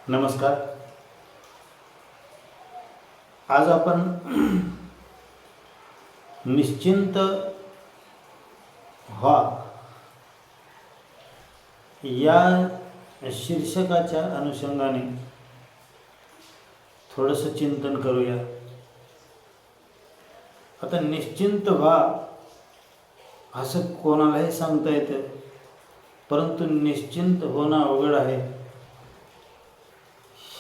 नमस्कार. आज आपण निश्चिंत व्हा या शीर्षकाच्या अनुषंगाने थोडंसं चिंतन करूया. आता निश्चिंत व्हा असं कोणालाही सांगता येतं, परंतु निश्चिंत होणं अवघड आहे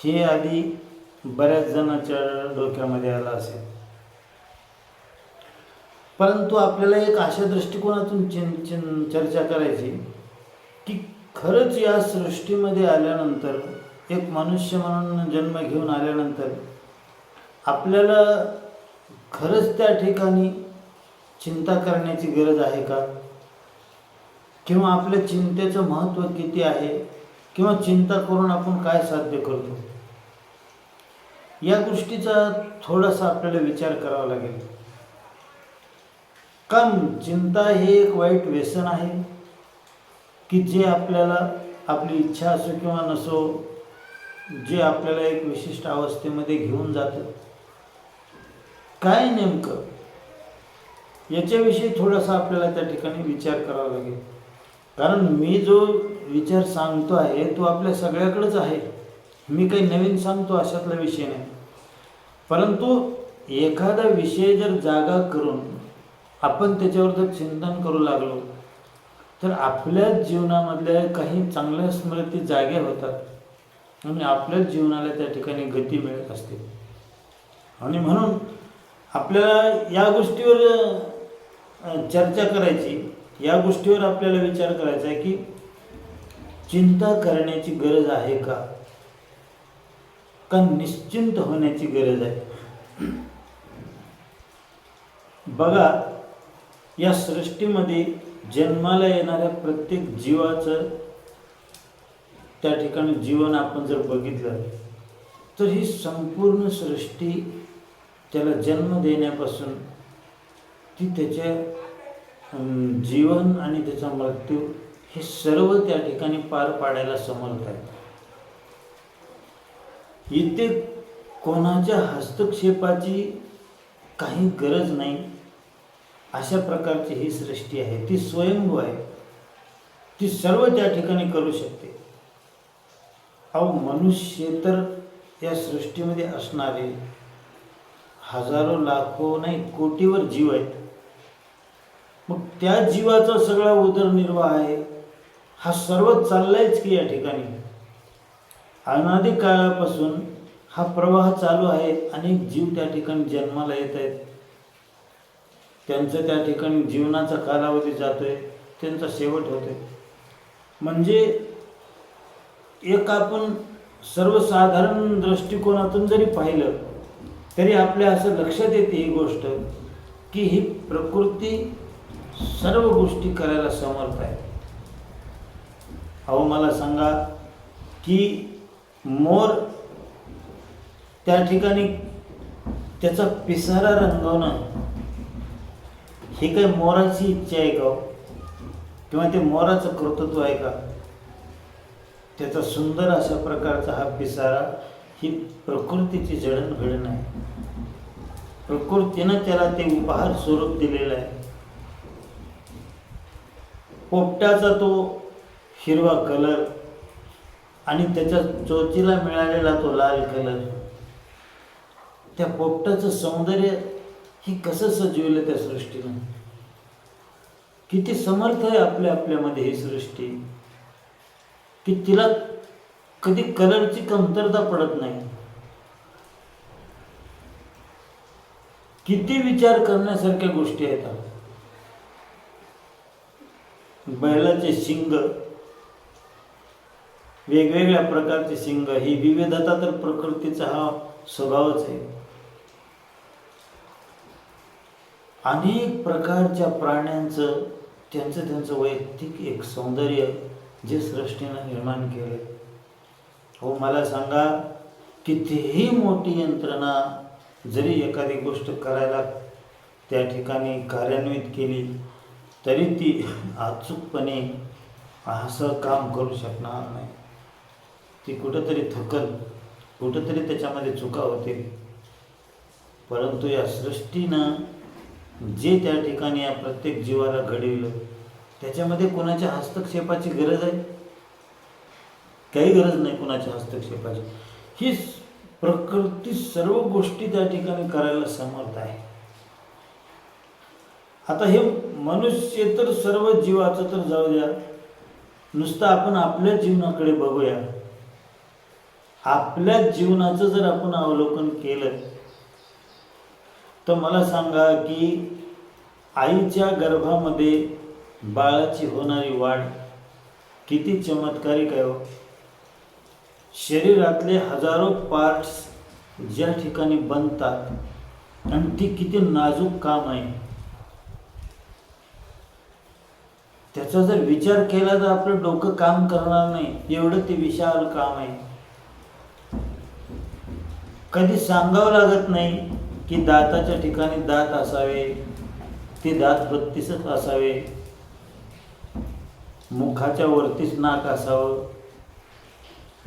हे आधी बऱ्याच जणांच्या डोक्यामध्ये आलं असेल. परंतु आपल्याला एक अशा दृष्टिकोनातून चर्चा करायची की खरंच या सृष्टीमध्ये आल्यानंतर, एक मनुष्य म्हणून जन्म घेऊन आल्यानंतर आपल्याला खरंच त्या ठिकाणी चिंता करण्याची गरज आहे का, किंवा आपल्या चिंतेचं महत्त्व किती आहे, किंवा चिंता करून आपण काय साध्य करतो, या गोष्टीचा थोडासा आपल्याला विचार करावा लागेल. कारण चिंता हे एक वाईट व्यसन आहे की जे आपल्याला, आपली इच्छा असो किंवा नसो, जे आपल्याला एक विशिष्ट अवस्थेमध्ये घेऊन जातं. काय नेमकं याच्याविषयी थोडासा आपल्याला त्या ठिकाणी विचार करावा लागेल. कारण मी जो विचार सांगतो आहे तो आपल्या सगळ्याकडेच आहे. मी काही नवीन सांगतो अशातला विषय नाही. परंतु एखादा विषय जर जागा करून आपण त्याच्यावर जर चिंतन करू लागलो तर आपल्या जीवनामधल्या काही चांगल्या स्मृती जाग्या होतात आणि आपल्या जीवनाला त्या ठिकाणी गती मिळत असते. आणि म्हणून आपल्याला या गोष्टीवर चर्चा करायची, या गोष्टीवर आपल्याला विचार करायचा आहे की चिंता करण्याची गरज आहे का निश्चिंत होण्याची गरज आहे. बघा, या सृष्टीमध्ये जन्माला येणाऱ्या प्रत्येक जीवाचं त्या ठिकाणी जीवन आपण जर बघितलं तर ही संपूर्ण सृष्टी त्याला जन्म देण्यापासून ती त्याच्या जीवन आणि त्याचा मृत्यू हे सर्व त्या ठिकाणी पार पाडायला समर्थ आहे. इथे कोणाच्या हस्तक्षेपाची काही गरज नाही. अशा प्रकारची ही सृष्टी आहे, ती स्वयंभू आहे, ती सर्व त्या ठिकाणी करू शकते. अहो, मनुष्य तर या सृष्टीमध्ये असणारे हजारो लाखो नाही कोटीवर जीव आहेत. मग त्या जीवाचा सगळा उदरनिर्वाह आहे, हा सर्व चाललायच की या ठिकाणी. अनादी काळापासून हा प्रवाह चालू आहे. अनेक जीव त्या ठिकाणी जन्माला येत आहेत, त्यांचं त्या ठिकाणी जीवनाचा कालावधी जातोय, त्यांचा शेवट होतोय. म्हणजे एक आपण सर्वसाधारण दृष्टिकोनातून जरी पाहिलं तरी आपल्या असं लक्षात येते ही गोष्ट की ही प्रकृती सर्व गोष्टी करायला समर्थ आहे. अहो, मला सांगा की मोर त्या ठिकाणी त्याचा पिसारा रंगवणं ही काय मोराची इच्छा आहे का, किंवा ते मोराचं कर्तृत्व आहे का? त्याचा सुंदर अशा प्रकारचा हा पिसारा ही प्रकृतीची जडणघडण आहे. प्रकृतीनं त्याला ते उपहार स्वरूप दिलेलं आहे. पोपटाचा तो हिरवा कलर आणि त्याच्या चोचीला मिळालेला तो लाल कलर, त्या पोपटाचं सौंदर्य ही कसं सजविलं त्या सृष्टीनं. किती समर्थ आहे आपल्यामध्ये ही सृष्टी की तिला कधी कलरची कमतरता पडत नाही. किती विचार करण्यासारख्या गोष्टी आहेत. बैलाचे शिंग, वेगवेगळ्या प्रकारचे शिंग, ही विविधता तर प्रकृतीचा हा स्वभावच आहे. अनेक प्रकारच्या प्राण्यांचं त्यांचं वैयक्तिक एक सौंदर्य जे सृष्टीनं निर्माण केले. हो, मला सांगा, कितीही मोठी यंत्रणा जरी एखादी गोष्ट करायला त्या ठिकाणी कार्यान्वित केली तरी ती अचूकपणे असं काम करू शकणार नाही. ती कुठंतरी थकल, कुठंतरी त्याच्यामध्ये चुका होतील. परंतु या सृष्टीनं जे त्या ठिकाणी या प्रत्येक जीवाला घडविलं त्याच्यामध्ये कोणाच्या हस्तक्षेपाची गरज आहे? काही गरज नाही कोणाच्या हस्तक्षेपाची. ही प्रकृती सर्व गोष्टी त्या ठिकाणी करायला समर्थ आहे. आता हे मनुष्य तर सर्व जीवाचं तर जाऊ द्या, नुसतं आपण आपल्या जीवनाकडे बघूया. आपल्या जीवनाचं जर आपण अवलोकन केलं तर मला सांगा की आईच्या गर्भामध्ये बाळाची होणारी वाढ किती चमत्कारिक आहे हो. शरीरातले हजारो पार्ट्स ज्या ठिकाणी बनतात आणि ती किती नाजूक काम आहे. त्याचा जर विचार केला तर आपलं डोकं काम करणार नाही, एवढं ते विशाल काम आहे. कधी सांगावं लागत नाही की दाताच्या ठिकाणी दात असावे, ते दात 32च असावे, मुखाच्या वरतीच नाक असावं,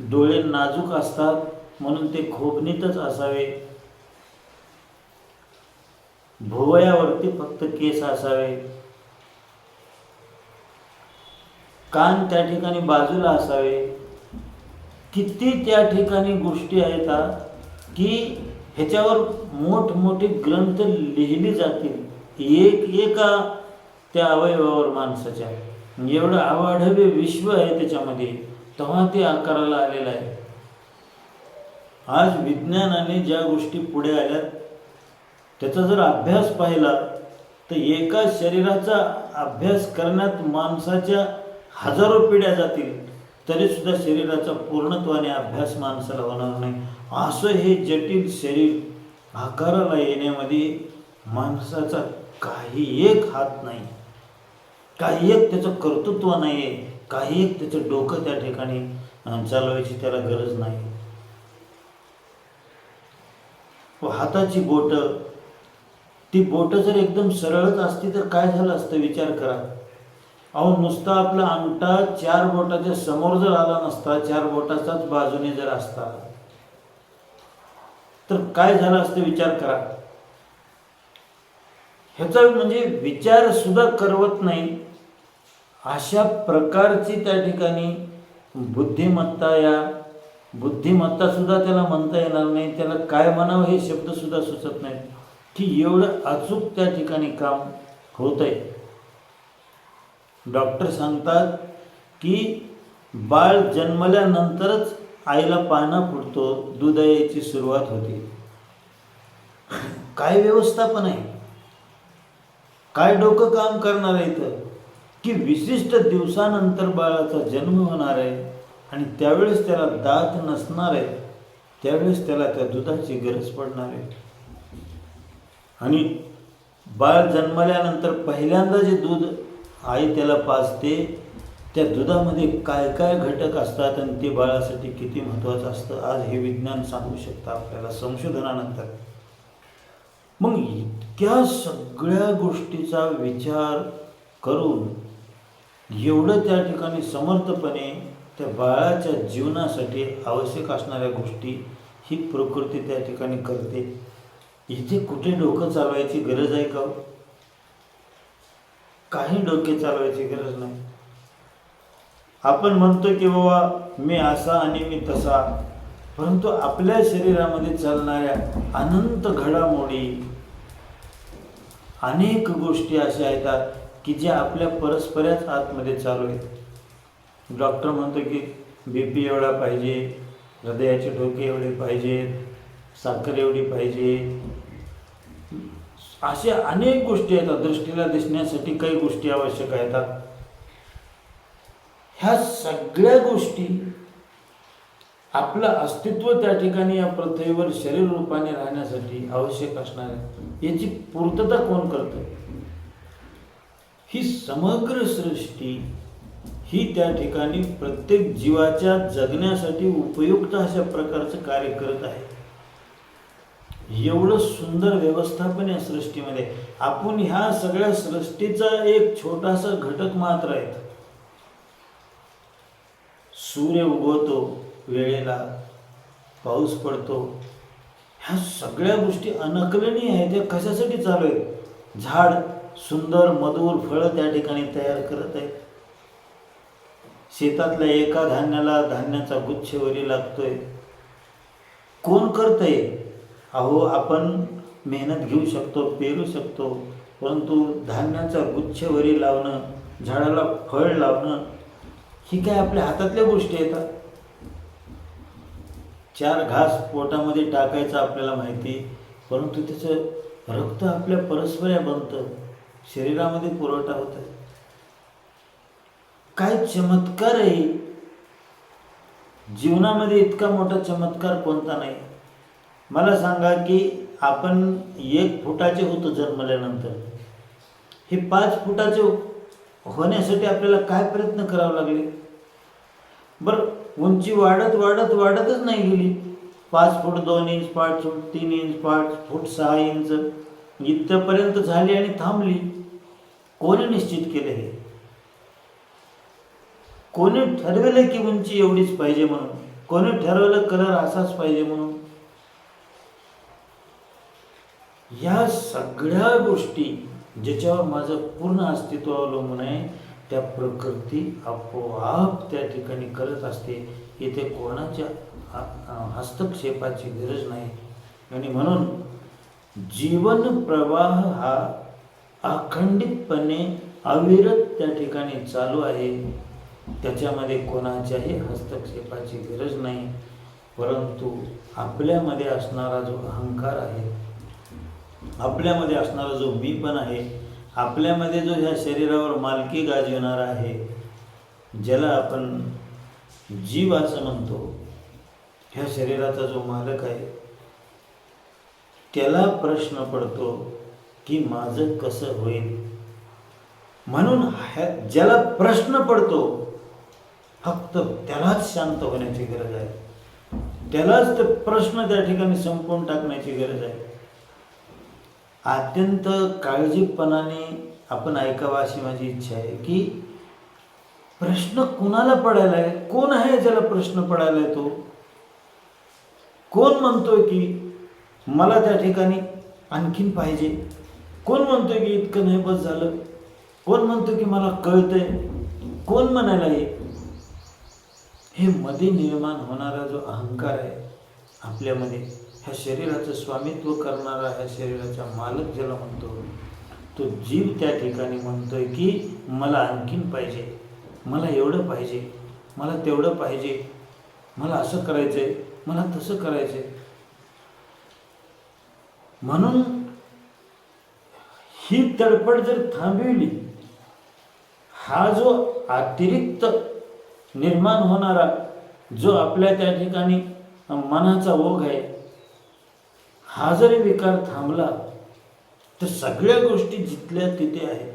डोळे नाजूक असतात म्हणून ते खोबणीतच असावे, भुवयावरती फक्त केस असावे, कान त्या ठिकाणी बाजूला असावे. किती त्या ठिकाणी गोष्टी आहेत की ह्याच्यावर मोठमोठे ग्रंथ लिहिली जातील एका त्या अवयवावर माणसाच्या. एवढं अवाढव्य विश्व आहे त्याच्यामध्ये, तेव्हा ते आकाराला आलेलं आहे. आज विज्ञानाने ज्या गोष्टी पुढे आल्यात त्याचा जर अभ्यास पाहिला तर एका शरीराचा अभ्यास करण्यात माणसाच्या हजारो पिढ्या जातील तरी सुद्धा शरीराचा पूर्णत्वाने अभ्यास माणसाला होणार नाही. असं हे जटिल शरीर आकाराला येण्यामध्ये माणसाचा काही एक हात नाही, काही एक त्याचं कर्तृत्व नाही आहे, काही एक त्याचं डोकं त्या ठिकाणी चालवायची त्याला गरज नाही. हाताची बोटं, ती बोटं जर एकदम सरळच असती तर काय झालं असतं विचार करा. अहो नुसता आपला अंगठा 4 बोटाच्या समोर जर आला नसता, 4 बोटाचाच बाजूने जर असता तर काय झालं असतं विचार करा. ह्याचा म्हणजे विचार सुद्धा करवत नाही अशा प्रकारची त्या ठिकाणी बुद्धिमत्ता, या बुद्धिमत्ता सुद्धा त्याला म्हणता येणार नाही, त्याला काय म्हणावं हे शब्द सुद्धा सुचत नाहीत की एवढं अचूक त्या ठिकाणी काम होत आहे. डॉक्टर सांगतात की बाळ जन्मल्यानंतरच आईला पाना फुटतो, दूध यायची सुरुवात होते. काय व्यवस्थापन आहे, काय डोकं काम करणार आहे इथं की विशिष्ट दिवसानंतर बाळाचा जन्म होणार आहे आणि त्यावेळेस त्याला दात नसणार आहे, त्यावेळेस त्याला त्या दुधाची गरज पडणार आहे. आणि बाळ जन्मल्यानंतर पहिल्यांदा जे दूध आई त्याला पाजते त्या दुधामध्ये काय काय घटक असतात आणि ते बाळासाठी किती महत्त्वाचं असतं आज हे विज्ञान सांगू शकतं आपल्याला संशोधनानंतर. मग इतक्या सगळ्या गोष्टीचा विचार करून एवढं त्या ठिकाणी समर्थपणे त्या बाळाच्या जीवनासाठी आवश्यक असणाऱ्या गोष्टी ही प्रकृती त्या ठिकाणी करते. इथे कुठे डोकं चालवायची गरज आहे का? काही डोके चालवायची गरज नाही. आपण म्हणतो की बाबा मी असा आणि मी तसा, परंतु आपल्या शरीरामध्ये चालणाऱ्या अनंत घडामोडी अनेक गोष्टी अशा आहेत की ज्या आपल्या परस्परच आतमध्ये चालू आहेत. डॉक्टर म्हणतो की BP एवढा पाहिजे, हृदयाचे ठोके एवढे पाहिजेत, साखर एवढी पाहिजे, अशा अनेक गोष्टी आहेत. दृष्टीला दिसण्यासाठी काही गोष्टी आवश्यक आहेत. ह्या सगळ्या गोष्टी आपलं अस्तित्व त्या ठिकाणी या पृथ्वीवर शरीर रूपाने राहण्यासाठी आवश्यक असणार आहे. याची पूर्तता कोण करतं? ही समग्र सृष्टी ही त्या ठिकाणी प्रत्येक जीवाच्या जगण्यासाठी उपयुक्त अशा प्रकारचं कार्य करत आहे. एवढं सुंदर व्यवस्थापन या सृष्टीमध्ये. आपण ह्या सगळ्या सृष्टीचा एक छोटासा घटक मात्र आहे. सूर्य उगवतो, वेळेला पाऊस पडतो, ह्या सगळ्या गोष्टी अनकलनीय आहेत. त्या कशासाठी चालू आहेत? झाड सुंदर मधुर फळं त्या ठिकाणी तयार करत आहेत. शेतातल्या एका धान्याला धान्याचा गुच्छ वरी लागतोय. कोण करतंय? अहो, आपण मेहनत घेऊ शकतो, पेरू शकतो, परंतु धान्याचा गुच्छ वरी लावणं, झाडाला फळ लावणं, ही काय आपल्या हातातल्या गोष्टी आहेत? 4 घास पोटामध्ये टाकायचं आपल्याला माहिती, परंतु त्याचं रक्त आपल्या परस्पर बनतं, शरीरामध्ये पुरवठा होत आहे. काय चमत्कार आहे जीवनामध्ये? इतका मोठा चमत्कार कोणता नाही. मला सांगा की आपण 1 फुटाचे होतो जन्मल्यानंतर, हे 5 फुटाचे होण्यासाठी आपल्याला काय प्रयत्न करावे लागले? बरं, उंची वाढत वाढत वाढतच नाही गेली. 5 फूट 2 इंच, 5 फूट 3 इंच, 5 फूट 6 इंच इथपर्यंत झाली आणि थांबली. कोणी निश्चित केलं हे? कोणी ठरवलं की उंची एवढीच पाहिजे म्हणून? कोणी ठरवलं कलर असाच पाहिजे म्हणून? या सगळ्या गोष्टी ज्याच्यावर माझं पूर्ण अस्तित्व अवलंबून आहे, त्या प्रकृती आपोआप त्या ठिकाणी करत असते. इथे कोणाच्या हस्तक्षेपाची गरज नाही. आणि म्हणून जीवन प्रवाह हा अखंडितपणे अविरत त्या ठिकाणी चालू आहे. त्याच्यामध्ये कोणाच्याही हस्तक्षेपाची गरज नाही. परंतु आपल्यामध्ये असणारा जो अहंकार आहे, आपल्यामध्ये असणारा जो मी पण आहे, आपल्यामध्ये जो ह्या शरीरावर मालकी गाजविणारा आहे, ज्याला आपण जीव असं म्हणतो, ह्या शरीराचा जो मालक आहे, त्याला प्रश्न पडतो की माझं कसं होईल. म्हणून ज्याला प्रश्न पडतो फक्त त्यालाच शांत होण्याची गरज आहे. त्यालाच ते प्रश्न त्या ठिकाणी संपवून टाकण्याची गरज आहे. अत्यंत काळजीपणाने आपण ऐकावं अशी माझी इच्छा आहे की प्रश्न कुणाला पडायला आहे? कोण आहे ज्याला प्रश्न पडायला आहे? तो कोण म्हणतोय की मला त्या ठिकाणी आणखीन पाहिजे? कोण म्हणतोय की इतकं नाही बस झालं? कोण म्हणतोय की मला कळतंय? कोण म्हणायला आहे? हे मध्ये निर्माण होणारा जो अहंकार आहे आपल्यामध्ये, ह्या शरीराचं स्वामित्व करणारा, ह्या शरीराचा मालक ज्याला म्हणतो, तो जीव त्या ठिकाणी म्हणतोय की मला आणखीन पाहिजे, मला एवढं पाहिजे, मला तेवढं पाहिजे, मला असं करायचंय, मला तसं करायचंय. म्हणून ही तडफड जर थांबविली, हा जो अतिरिक्त निर्माण होणारा जो आपल्या त्या ठिकाणी मनाचा ओघ आहे, हा जरी विकार थांबला तर सगळ्या गोष्टी जिथल्या तिथे आहेत.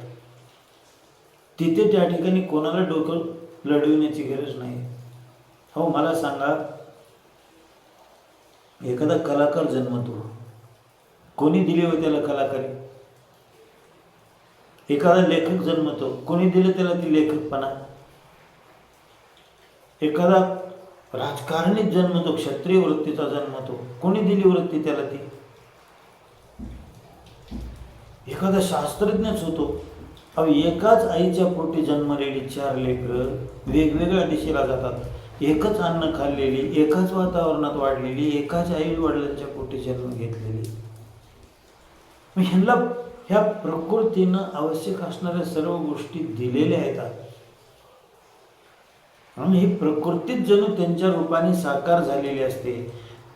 तिथे त्या ठिकाणी कोणाला डोकं लढविण्याची गरज नाही. हो, मला सांगा, एखादा कलाकार जन्मतो, कोणी दिली हो त्याला कलाकारी? एखादा लेखक जन्मतो, कोणी दिलं त्याला ती लेखकपणा? एखादा राजकारणी जन्मतो, क्षत्रिय वृत्तीचा जन्मतो, कोणी दिली वृत्ती त्याला ती? एखादा शास्त्रज्ञच होतो. अहो, एकाच आईच्या पोटी जन्मलेली 4 लेकरं वेगवेगळ्या दिशेला जातात. एकच अन्न खाल्लेली, एकाच वातावरणात वाढलेली, एकाच आई वडिलांच्या पोटी जन्म घेतलेली. ह्यांना ह्या प्रकृतीनं आवश्यक असणाऱ्या सर्व गोष्टी दिलेल्या आहेत आणि ही प्रकृतीच जणू त्यांच्या रूपाने साकार झालेली असते.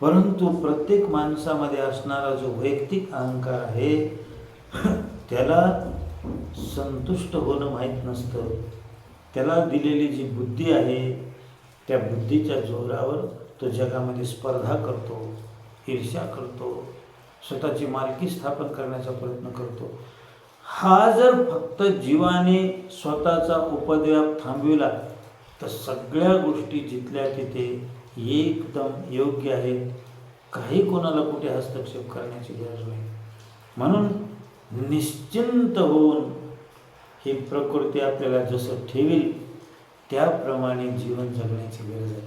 परंतु प्रत्येक माणसामध्ये असणारा जो वैयक्तिक अहंकार आहे, त्याला संतुष्ट होणं माहीत नसतं. त्याला दिलेली जी बुद्धी आहे, त्या बुद्धीच्या जोरावर तो जगामध्ये स्पर्धा करतो, ईर्ष्या करतो, स्वतःची मालकी स्थापन करण्याचा प्रयत्न करतो. हा जर फक्त जीवाने स्वतःचा उपद्व्याप थांबविला तर सगळ्या गोष्टी जिथल्या तिथे एकदम योग्य आहेत. काही कोणाला कुठे हस्तक्षेप करण्याची गरज नाही. म्हणून निश्चिंत होऊन ही प्रकृती आपल्याला जसं ठेवील त्याप्रमाणे जीवन जगण्याची गरज आहे.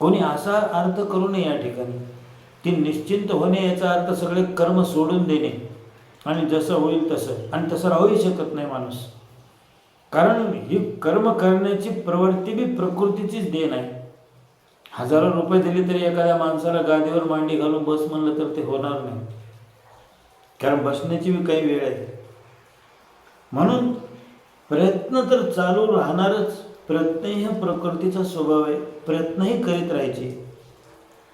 कोणी असा अर्थ करू नये या ठिकाणी की निश्चिंत होणे याचा अर्थ सगळे कर्म सोडून देणे आणि जसं होईल तसं, आणि तसं राहूही शकत नाही माणूस. कारण ही कर्म करण्याची प्रवृत्ती बी प्रकृतीचीच देण आहे. हजारो रुपये दिले तरी एखाद्या माणसाला गादीवर मांडी घालून बस म्हणलं तर ते होणार नाही, कारण बसण्याची बी काही वेळ आहे. म्हणून प्रयत्न तर चालू राहणारच. प्रयत्नही हा प्रकृतीचा स्वभाव आहे. प्रयत्नही करीत राहायचे.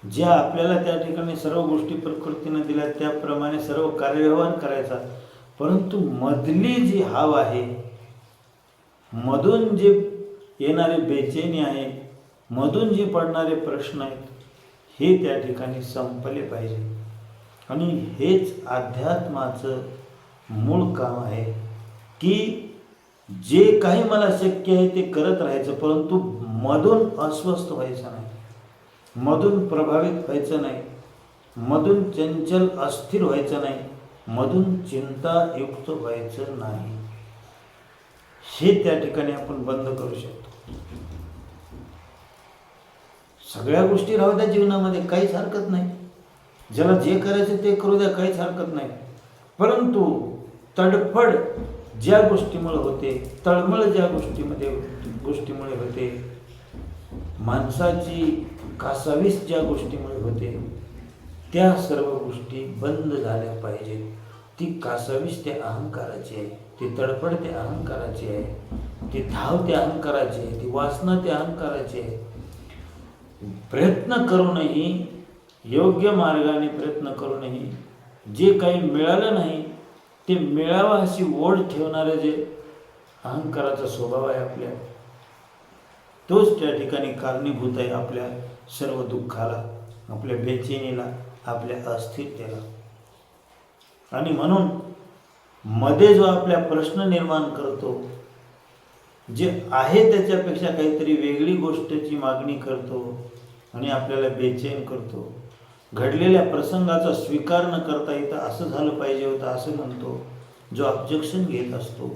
ज्या आपल्याला त्या ठिकाणी सर्व गोष्टी प्रकृतीने दिल्या त्याप्रमाणे सर्व कार्यव्यवहार करायचा. परंतु मधली जी हाव आहे, मधून जे येणारे बेचैनी आहे, मधून जे पडणारे प्रश्न आहेत, हे त्या ठिकाणी संपले पाहिजे. आणि हेच अध्यात्माचं मूळ काम आहे की जे काही मला शक्य आहे ते करत राहायचं, परंतु मधून अस्वस्थ व्हायचं नाही, मधून प्रभावित व्हायचं नाही, मधून चंचल अस्थिर व्हायचं नाही, मधून चिंतायुक्त व्हायचं नाही. हे त्या ठिकाणी आपण बंद करू शकतो. सगळ्या गोष्टी राहू द्या जीवनामध्ये, काहीच हरकत नाही. ज्याला जे करायचं ते करू द्या, काहीच हरकत नाही. परंतु तडफड ज्या गोष्टीमुळे होते, तळमळ ज्या गोष्टीमुळे होते, माणसाची कासावीस ज्या गोष्टीमुळे होते, त्या सर्व गोष्टी बंद झाल्या पाहिजेत. ती कासावीस ते अहंकाराची आहे, ती तडफड ते अहंकाराची आहे, ती धाव ते अहंकाराची आहे, ती वासना ते अहंकाराची आहे. प्रयत्न करूनही, योग्य मार्गाने प्रयत्न करूनही जे काही मिळालं नाही ते मिळावं अशी ओढ ठेवणारे जे अहंकाराचा स्वभाव आहे आपल्या, तोच त्या ठिकाणी कारणीभूत आहे आपल्या सर्व दुःखाला, आपल्या बेचैनीला, आपल्या अस्थिरतेला. आणि म्हणून मध्ये जो आपल्या प्रश्न निर्माण करतो, जे आहे त्याच्यापेक्षा काहीतरी वेगळी गोष्टीची मागणी करतो आणि आपल्याला बेचैन करतो, घडलेल्या प्रसंगाचा स्वीकार न करता येतं, असं झालं पाहिजे होतं असं म्हणतो, जो ऑब्जेक्शन घेत असतो,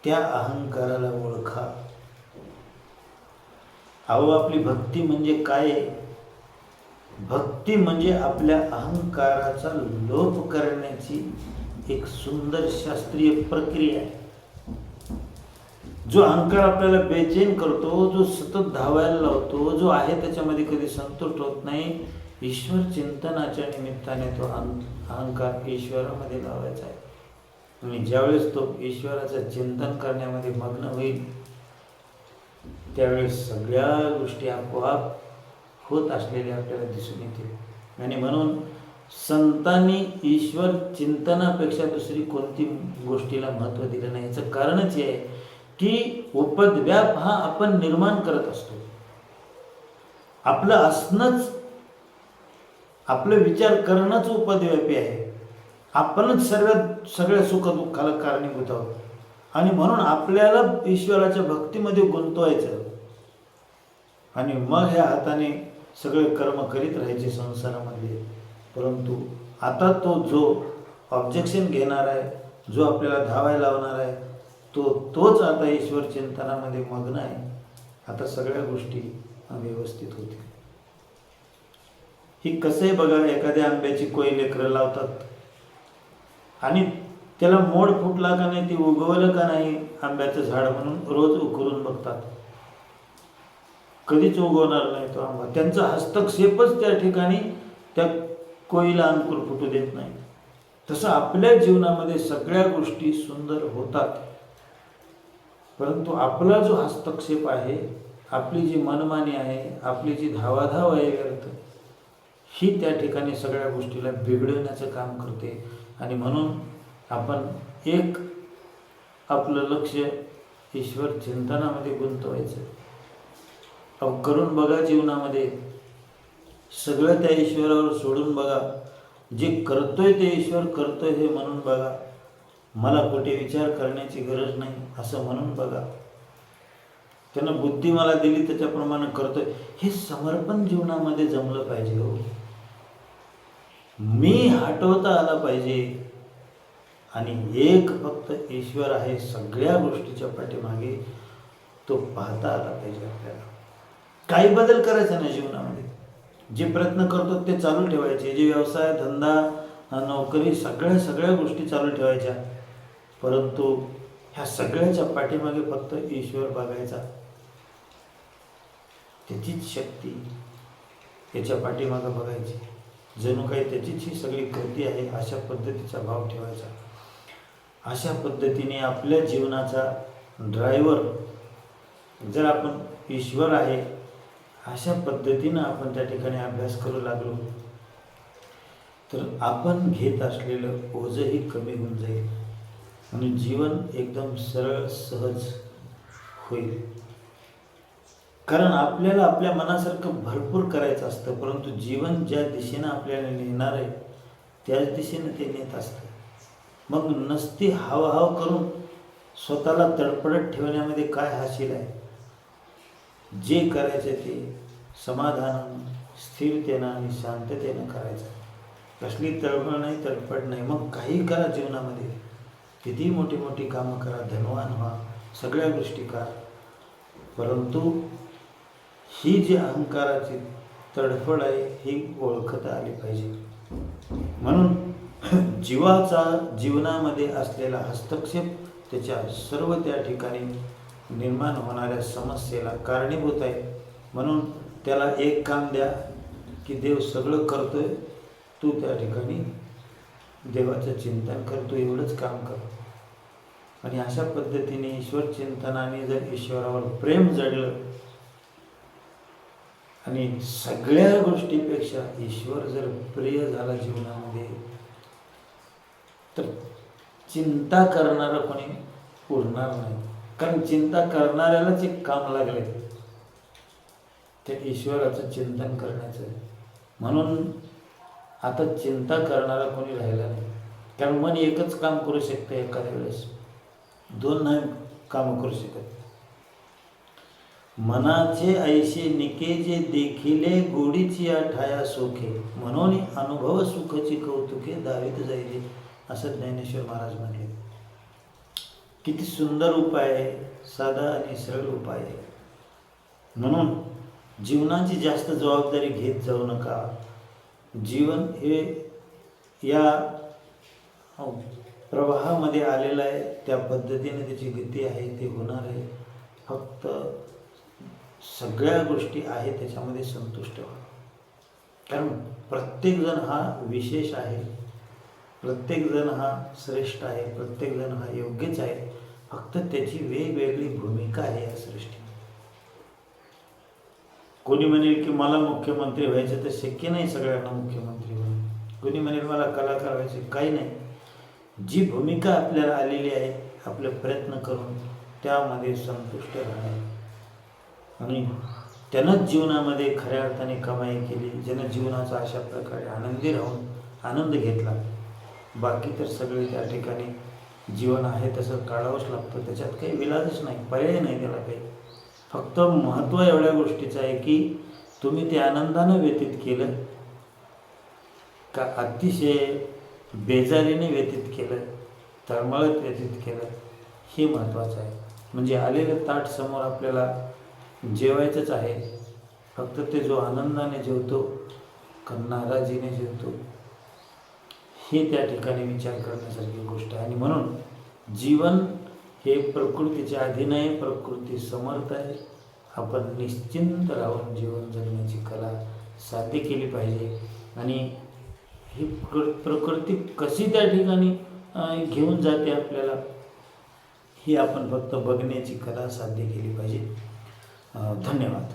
त्या अहंकाराला ओळखा. अहो, आपली भक्ती म्हणजे काय? भक्ती म्हणजे आपल्या अहंकाराचा लोप करण्याची एक सुंदर शास्त्रीय प्रक्रिया आहे. जो अहंकार आपल्याला बेचैन करतो, जो सतत धावायला लावतो, जो आहे त्याच्यामध्ये कधी संतुष्ट होत नाही, ईश्वर चिंतनाच्या निमित्ताने तो अहंकार ईश्वरामध्ये लावायचा आहे. आणि ज्यावेळेस तो ईश्वराचं चिंतन करण्यामध्ये मग्न होईल, त्यावेळेस सगळ्या गोष्टी आपोआप होत असलेल्या आपल्याला दिसून येतील. आणि म्हणून संतांनी ईश्वर चिंतनापेक्षा दुसरी कोणती गोष्टीला महत्त्व दिलं नाही. याचं कारणच हे आहे की उपद्व्याप हा आपण निर्माण करत असतो. आपलं असणंच, आपलं विचार करणंच उपद्व्यापी आहे. आपणच सगळ्या सुखदुःखाला कारणीभूत आहोत. आणि म्हणून आपल्याला ईश्वराच्या भक्तीमध्ये गुंतवायचं आणि मग ह्या हाताने सगळे कर्म करीत राहायचे संसारामध्ये. परंतु आता तो जो ऑब्जेक्शन घेणार आहे, जो आपल्याला धावायला लावणार आहे, तोच आता ईश्वर चिंतनामध्ये मग्न आहे. आता सगळ्या गोष्टी व्यवस्थित होतील. ही कसं आहे बघा, एखाद्या आंब्याची कोई लेकरं लावतात आणि त्याला मोड फुटला का नाही, ती उगवलं का नाही आंब्याचं झाड म्हणून रोज उकरून बघतात. कधीच उगवणार नाही तो आंबा. त्यांचा हस्तक्षेपच त्या ठिकाणी त्या कोईला अंकुर फुटू देत नाही. तसं आपल्या जीवनामध्ये सगळ्या गोष्टी सुंदर होतात, परंतु आपला जो हस्तक्षेप आहे, आपली जी मनमानी आहे, आपली जी धावाधाव आहे व्यर्थ, ही त्या ठिकाणी सगळ्या गोष्टीला बिघडवण्याचं काम करते. आणि म्हणून आपण एक आपलं लक्ष ईश्वर चिंतनामध्ये गुंतवायचं. करून बघा जीवनामध्ये, सगळं त्या ईश्वरावर सोडून बघा. जे करतोय ते ईश्वर करतोय हे म्हणून बघा. मला कुठे विचार करण्याची गरज नाही असं म्हणून बघा. त्यानं बुद्धी मला दिली त्याच्याप्रमाणे करतोय, हे समर्पण जीवनामध्ये जमलं पाहिजे. हो, मी हटवता आला पाहिजे. आणि एक फक्त ईश्वर आहे सगळ्या गोष्टीच्या पाठीमागे, तो पाहता आला पाहिजे आपल्याला. काही बदल करायचा नाही जीवनामध्ये. जे प्रयत्न करतो ते चालू ठेवायचे, जे व्यवसाय धंदा नोकरी सगळ्या गोष्टी चालू ठेवायच्या. परंतु ह्या सगळ्याच्या पाठीमागे फक्त ईश्वर बघायचा, त्याचीच शक्ती त्याच्या पाठीमागे बघायची, जणू काही त्याचीच ही सगळी कृती आहे अशा पद्धतीचा भाव ठेवायचा. अशा पद्धतीने आपल्या जीवनाचा ड्रायव्हर जर आपण ईश्वर आहे अशा पद्धतीनं आपण त्या ठिकाणी अभ्यास करू लागलो तर आपण घेत असलेलं ओझंही कमी होऊन जाईल आणि जीवन एकदम सरळ सहज होईल. कारण आपल्याला आपल्या मनासारखं भरपूर करायचं असतं, परंतु जीवन ज्या दिशेनं आपल्याला नेणार आहे त्याच दिशेनं ते नेत असतं. मग नसती हावहाव करून स्वतःला तडफडत ठेवण्यामध्ये काय हासिल आहे? जे करायचं ते समाधान स्थिरतेनं आणि शांततेनं करायचं. कसली तळमळ नाही, तडफड नाही. मग काही करा जीवनामध्ये, किती मोठी मोठी कामं करा, धनवान व्हा, सगळ्या गोष्टी करा, परंतु ही जी अहंकाराची तडफड आहे ही ओळखता आली पाहिजे. म्हणून जीवनामध्ये असलेला हस्तक्षेप त्याच्या सर्व त्या ठिकाणी निर्माण होणाऱ्या समस्येला कारणीभूत आहे. म्हणून त्याला एक काम द्या की देव सगळं करतोय, तू त्या ठिकाणी देवाचं चिंतन कर, तू एवढंच काम कर. आणि अशा पद्धतीने ईश्वर चिंतनाने जर ईश्वरावर प्रेम जडलं आणि सगळ्या गोष्टीपेक्षा ईश्वर जर प्रिय झाला जीवनामध्ये तर चिंता करणारं कोणी उरणार नाही. कारण चिंता करणाऱ्यालाच एक काम लागले, ते ईश्वराचं चिंतन करण्याचं. म्हणून आता चिंता करणारा कोणी राहिला नाही. कारण मन एकच काम करू शकतं एखाद्या वेळेस, दोन नाही कामं करू शकत. मनाचे ऐसे निकेजे देखिले गोडीची ठाया सोखे, म्हणून अनुभव सुखची कौतुके दावीत जाईले, असं ज्ञानेश्वर महाराज म्हणले. किती सुंदर उपाय आहे, साधा आणि सरळ उपाय आहे. म्हणून जीवनाची जास्त जबाबदारी घेत जाऊ नका. जीवन हे या प्रवाहामध्ये आलेलं आहे, त्या पद्धतीने त्याची गती आहे, ते होणार आहे. फक्त सगळ्या गोष्टी आहेत त्याच्यामध्ये संतुष्ट व्हा. कारण प्रत्येकजण हा विशेष आहे, प्रत्येकजण हा श्रेष्ठ आहे, प्रत्येकजण हा योग्यच आहे. फक्त त्याची वेगवेगळी भूमिका आहे या सृष्टीत. कोणी म्हणेल की मला मुख्यमंत्री व्हायचं, तर शक्य नाही सगळ्यांना मुख्यमंत्री व्हायचं. कोणी म्हणेल मला कलाकार व्हायचे, काही नाही. जी भूमिका आपल्याला आलेली आहे आपले प्रयत्न करून त्यामध्ये संतुष्ट राहणे आणि त्यानंच जीवनामध्ये खऱ्या अर्थाने कमाई केली, ज्यानं जीवनाचा अशा प्रकारे आनंदी राहून आनंद घेतला. बाकी तर सगळे त्या ठिकाणी जीवन आहे तसं काढावंच लागतं, त्याच्यात काही विलाजच नाही, पर्याय नाही त्याला काही. फक्त महत्त्व एवढ्या गोष्टीचं आहे की तुम्ही ते आनंदानं व्यतीत केलं का अतिशय बेजारीने व्यतीत केलं, तळमळत व्यतीत केलं, हे महत्त्वाचं आहे. म्हणजे आलेलं ताट समोर आपल्याला जेवायचंच आहे, फक्त ते जो आनंदाने जेवतो का नाराजीने जेवतो हे त्या ठिकाणी विचार करण्यासारखी गोष्ट आहे. आणि म्हणून जीवन हे प्रकृतीच्या अधीन आहे, प्रकृती समर्थ आहे. आपण निश्चिंत राहून जीवन जगण्याची कला साध्य केली पाहिजे. आणि ही प्रकृती कशी त्या ठिकाणी घेऊन जाते आपल्याला, ही आपण फक्त बघण्याची कला साध्य केली पाहिजे. धन्यवाद.